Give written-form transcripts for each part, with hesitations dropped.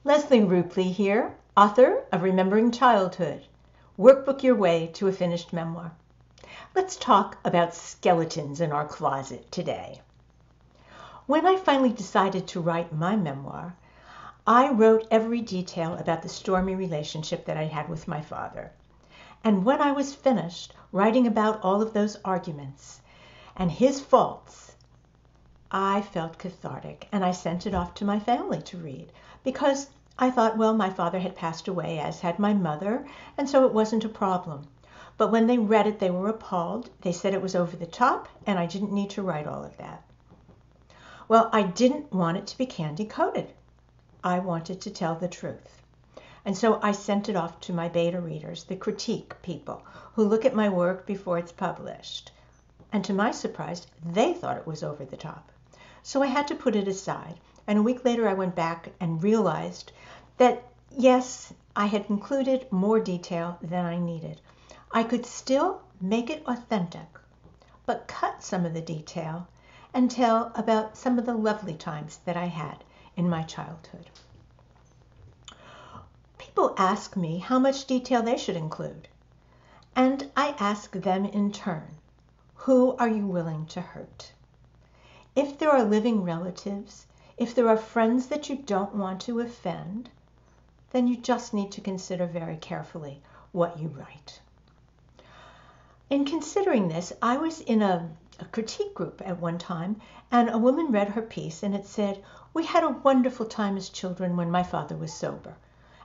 Leslie Rupley here, author of Remembering Childhood, Workbook Your Way to a Finished Memoir. Let's talk about skeletons in our closet today. When I finally decided to write my memoir, I wrote every detail about the stormy relationship that I had with my father. And when I was finished writing about all of those arguments and his faults, I felt cathartic, and I sent it off to my family to read because I thought, well, my father had passed away, as had my mother, and so it wasn't a problem. But when they read it, they were appalled. They said it was over the top, and I didn't need to write all of that. Well, I didn't want it to be candy-coated. I wanted to tell the truth. And so I sent it off to my beta readers, the critique people, who look at my work before it's published. And to my surprise, they thought it was over the top. So I had to put it aside. And a week later, I went back and realized that, yes, I had included more detail than I needed. I could still make it authentic, but cut some of the detail and tell about some of the lovely times that I had in my childhood. People ask me how much detail they should include, and I ask them in turn, who are you willing to hurt? If there are living relatives, if there are friends that you don't want to offend, then you just need to consider very carefully what you write. In considering this, I was in a critique group at one time, and a woman read her piece, and it said, "We had a wonderful time as children when my father was sober."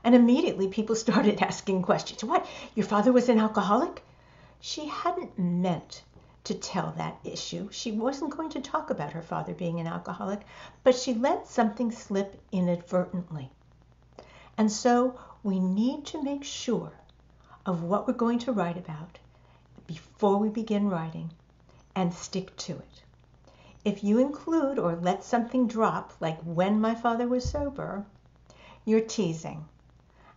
And immediately people started asking questions. What, your father was an alcoholic? She hadn't meant to tell that issue. She wasn't going to talk about her father being an alcoholic, but she let something slip inadvertently. And so we need to make sure of what we're going to write about before we begin writing and stick to it. If you include or let something drop, like when my father was sober, you're teasing.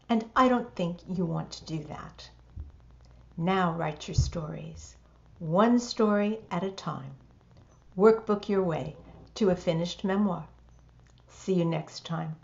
And I don't think you want to do that. Now write your stories, one story at a time. Workbook your way to a finished memoir. See you next time.